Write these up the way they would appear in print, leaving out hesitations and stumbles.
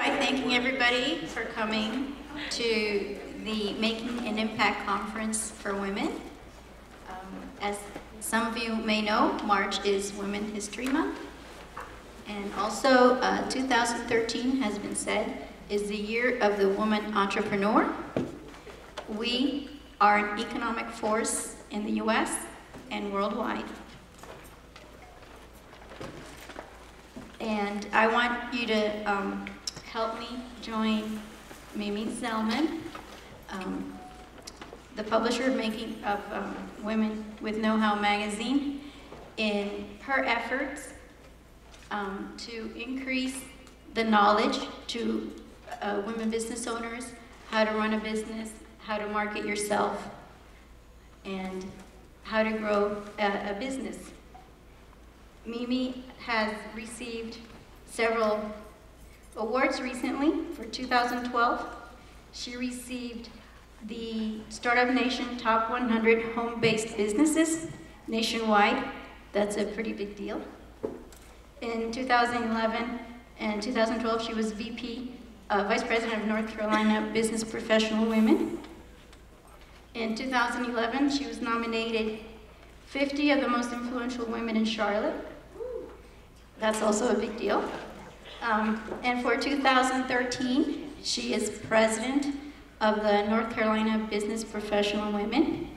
by thanking everybody for coming to the Making an Impact Conference for Women. As some of you may know, March is Women's History Month. And also, 2013 has been said is the year of the woman entrepreneur. We are an economic force in the US and worldwide. And I want you to help me join Mimi Zellman, the publisher of Women with Know-How magazine, in her efforts to increase the knowledge to women business owners, how to run a business, how to market yourself, and how to grow a business. Mimi has received several awards recently. For 2012, she received the Startup Nation Top 100 Home-Based Businesses nationwide. That's a pretty big deal. In 2011 and 2012, she was Vice President of North Carolina Business Professional Women. In 2011, she was nominated 50 of the most influential women in Charlotte. That's also a big deal. And for 2013, she is president of the North Carolina Business Professional Women.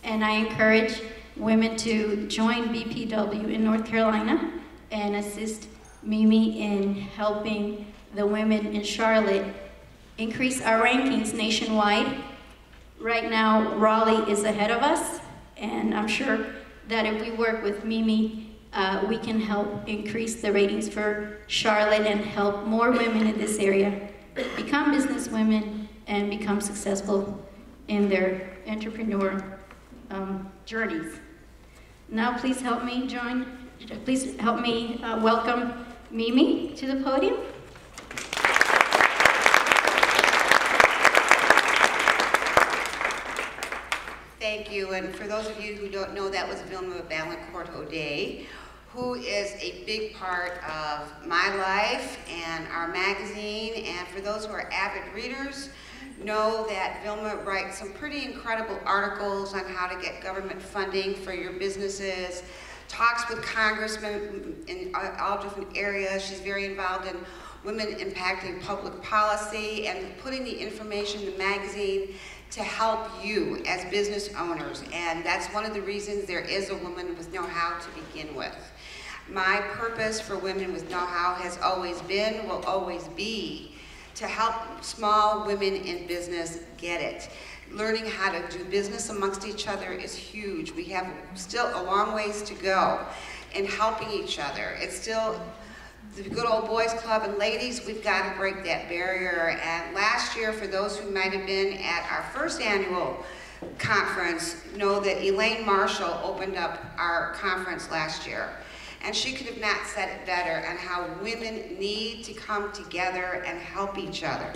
And I encourage women to join BPW in North Carolina and assist Mimi in helping the women in Charlotte increase our rankings nationwide. Right now, Raleigh is ahead of us, and I'm sure that if we work with Mimi, we can help increase the ratings for Charlotte and help more women in this area become business women and become successful in their entrepreneur journeys. Now, please help me welcome Mimi to the podium. Thank you, and for those of you who don't know, that was Vilma Valancourt O'Day, who is a big part of my life and our magazine, and for those who are avid readers, know that Vilma writes some pretty incredible articles on how to get government funding for your businesses, talks with congressmen in all different areas. She's very involved in women impacting public policy and putting the information in the magazine to help you as business owners, and that's one of the reasons there is a Woman with Know-How to begin with. My purpose for Women with Know-How has always been, will always be, to help small women in business get it. Learning how to do business amongst each other is huge. We have still a long ways to go in helping each other. It's still the good old boys club, and ladies, we've got to break that barrier. And last year, for those who might have been at our first annual conference, know that Elaine Marshall opened up our conference last year. And she could have not said it better on how women need to come together and help each other.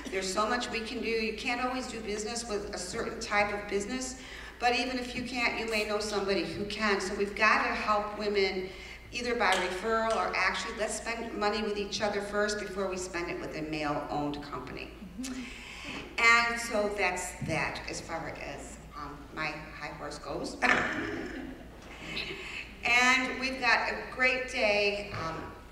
There's so much we can do. You can't always do business with a certain type of business, but even if you can't, you may know somebody who can. So we've got to help women either by referral or actually, let's spend money with each other first before we spend it with a male-owned company. And so that's that as far as my high horse goes. And we've got a great day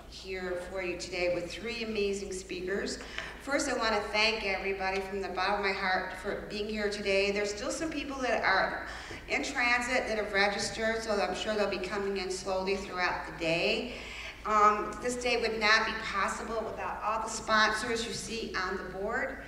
here for you today with three amazing speakers. First, I want to thank everybody from the bottom of my heart for being here today. There's still some people that are in transit that have registered, so I'm sure they'll be coming in slowly throughout the day. This day would not be possible without all the sponsors you see on the board.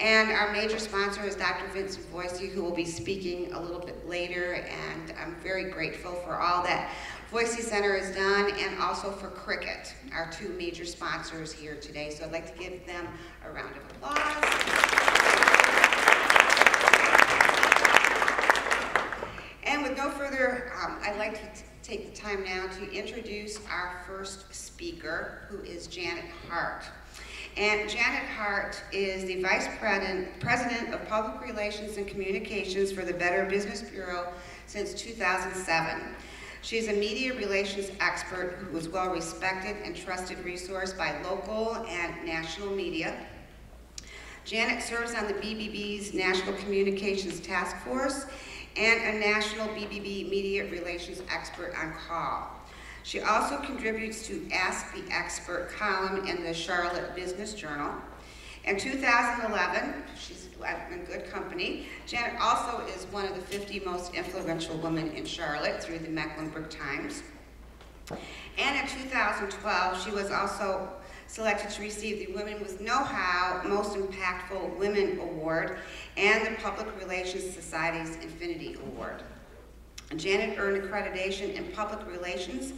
And our major sponsor is Dr. Vincent Voicey, who will be speaking a little bit later, and I'm very grateful for all that Voicey Center has done, and also for Cricket, our two major sponsors here today. So I'd like to give them a round of applause. And with no further, I'd like to take the time now to introduce our first speaker, who is Janet Hart. And Janet Hart is the Vice President of Public Relations and Communications for the Better Business Bureau since 2007. She's a media relations expert who is well respected and trusted resource by local and national media. Janet serves on the BBB's National Communications Task Force and a national BBB media relations expert on call. She also contributes to Ask the Expert column in the Charlotte Business Journal. In 2011, she's in good company. Janet also is one of the 50 most influential women in Charlotte through the Mecklenburg Times. And in 2012, she was also selected to receive the Women with Know-How Most Impactful Women Award and the Public Relations Society's Infinity Award. Janet earned accreditation in public relations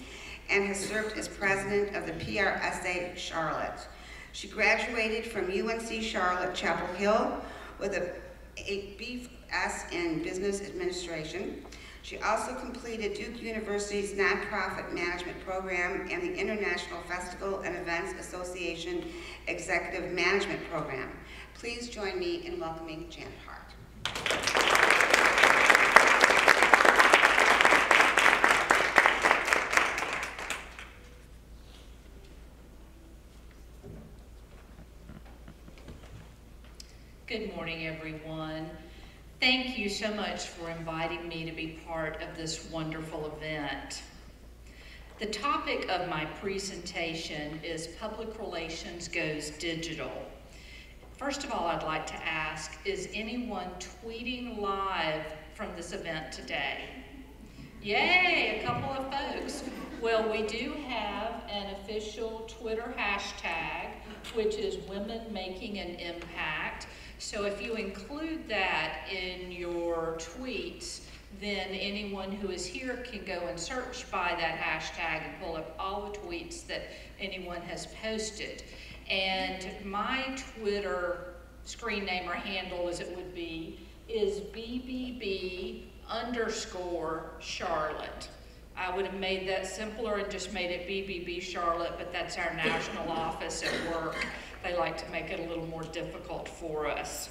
and has served as president of the PRSA Charlotte. She graduated from UNC Charlotte Chapel Hill with a BS in Business Administration. She also completed Duke University's Nonprofit Management Program and the International Festival and Events Association Executive Management Program. Please join me in welcoming Janet Hart. Good morning, everyone. Thank you so much for inviting me to be part of this wonderful event. The topic of my presentation is Public Relations Goes Digital. First of all, I'd like to ask, is anyone tweeting live from this event today? Yay, a couple of folks. Well, we do have an official Twitter hashtag, which is Women Making an Impact. So if you include that in your tweets, then anyone who is here can go and search by that hashtag and pull up all the tweets that anyone has posted. And my Twitter screen name or handle, as it would be, is BBB_Charlotte. I would have made that simpler and just made it BBB Charlotte, but that's our national office at work. They like to make it a little more difficult for us.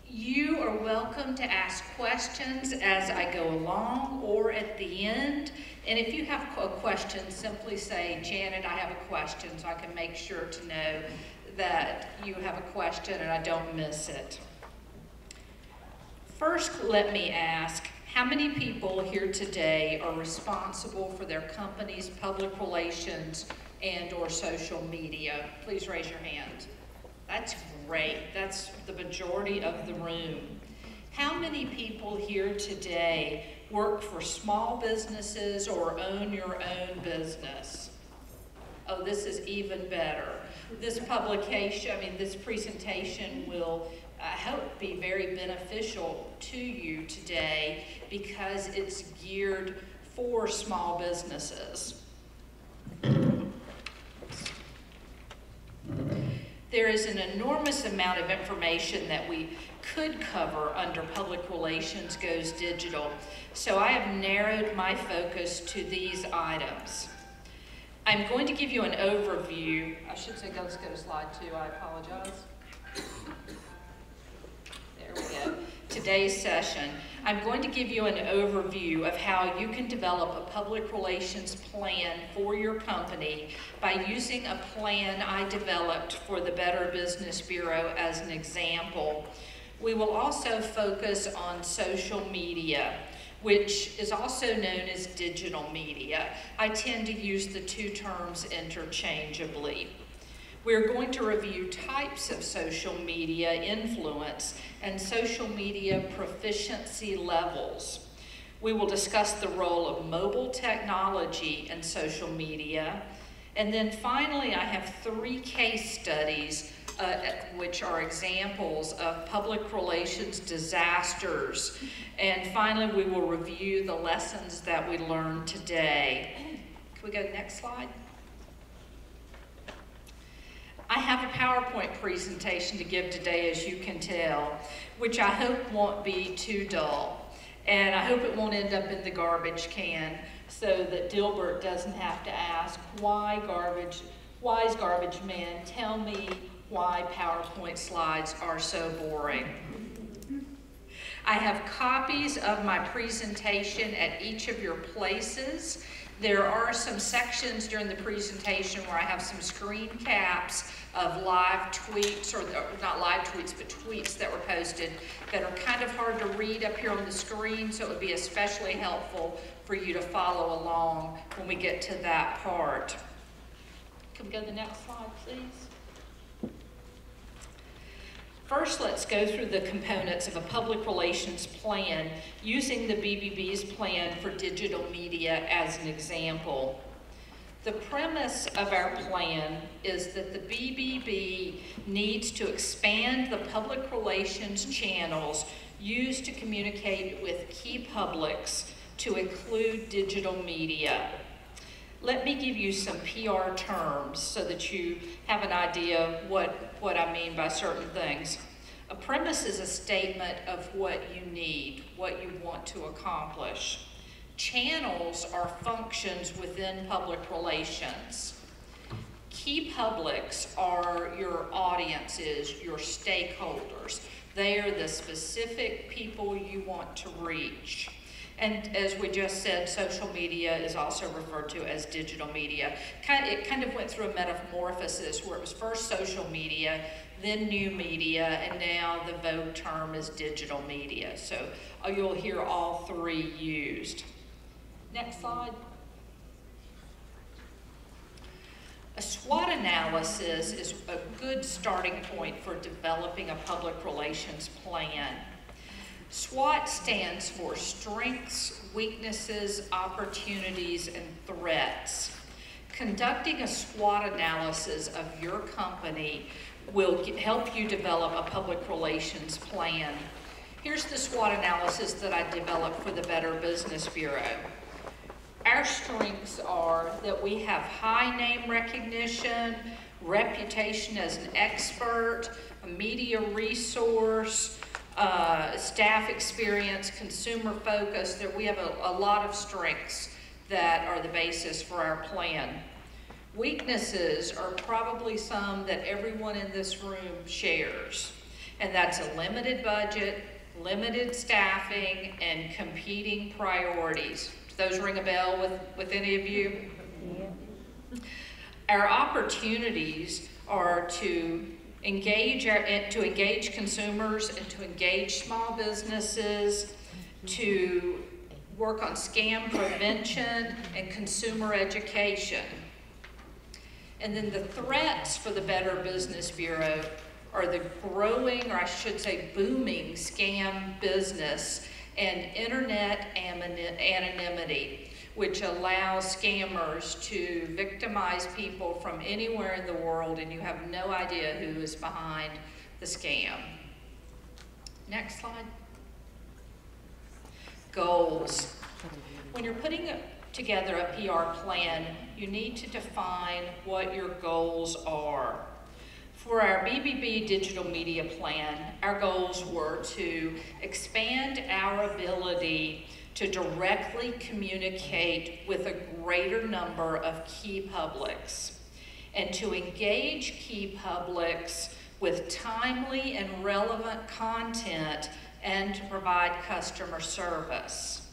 You are welcome to ask questions as I go along or at the end. And if you have a question, simply say, Janet, I have a question, so I can make sure to know that you have a question and I don't miss it. First, let me ask, how many people here today are responsible for their company's public relations and or social media? Please raise your hand. That's great. That's the majority of the room. How many people here today work for small businesses or own your own business? Oh, this is even better. This presentation will, I hope, be very beneficial to you today because it's geared for small businesses. There is an enormous amount of information that we could cover under Public Relations Goes Digital, so I have narrowed my focus to these items. I'm going to give you an overview. I should say, let's go to slide 2, I apologize. There we go. Today's session, I'm going to give you an overview of how you can develop a public relations plan for your company by using a plan I developed for the Better Business Bureau as an example. We will also focus on social media, which is also known as digital media. I tend to use the two terms interchangeably. We're going to review types of social media influence and social media proficiency levels. We will discuss the role of mobile technology in social media. And then finally, I have 3 case studies which are examples of public relations disasters. And finally, we will review the lessons that we learned today. Can we go to the next slide? I have a PowerPoint presentation to give today, as you can tell, which I hope won't be too dull. And I hope it won't end up in the garbage can so that Dilbert doesn't have to ask, wise garbage man, tell me why PowerPoint slides are so boring. I have copies of my presentation at each of your places. There are some sections during the presentation where I have some screen caps of live tweets, or not live tweets, but tweets that were posted that are kind of hard to read up here on the screen, so it would be especially helpful for you to follow along when we get to that part. Can we go to the next slide, please? First, let's go through the components of a public relations plan using the BBB's plan for digital media as an example. The premise of our plan is that the BBB needs to expand the public relations channels used to communicate with key publics to include digital media. Let me give you some PR terms so that you have an idea of what I mean by certain things. A premise is a statement of what you need, what you want to accomplish. Channels are functions within public relations. Key publics are your audiences, your stakeholders. They are the specific people you want to reach. And as we just said, social media is also referred to as digital media. It kind of went through a metamorphosis where it was first social media, then new media, and now the vogue term is digital media. So you'll hear all three used. Next slide. A SWOT analysis is a good starting point for developing a public relations plan. SWOT stands for strengths, weaknesses, opportunities, and threats. Conducting a SWOT analysis of your company will help you develop a public relations plan. Here's the SWOT analysis that I developed for the Better Business Bureau. Our strengths are that we have high name recognition, reputation as an expert, a media resource, staff experience, consumer focus, that we have a lot of strengths that are the basis for our plan. Weaknesses are probably some that everyone in this room shares, and that's a limited budget, limited staffing, and competing priorities. Do those ring a bell with any of you? Yeah. Our opportunities are to engage consumers and to engage small businesses, to work on scam prevention and consumer education. And then the threats for the Better Business Bureau are the growing, or I should say booming, scam business and internet anonymity, which allows scammers to victimize people from anywhere in the world, and you have no idea who is behind the scam. Next slide. Goals. When you're putting together a PR plan, you need to define what your goals are. For our BBB digital media plan, our goals were to expand our ability to directly communicate with a greater number of key publics, and to engage key publics with timely and relevant content, and to provide customer service.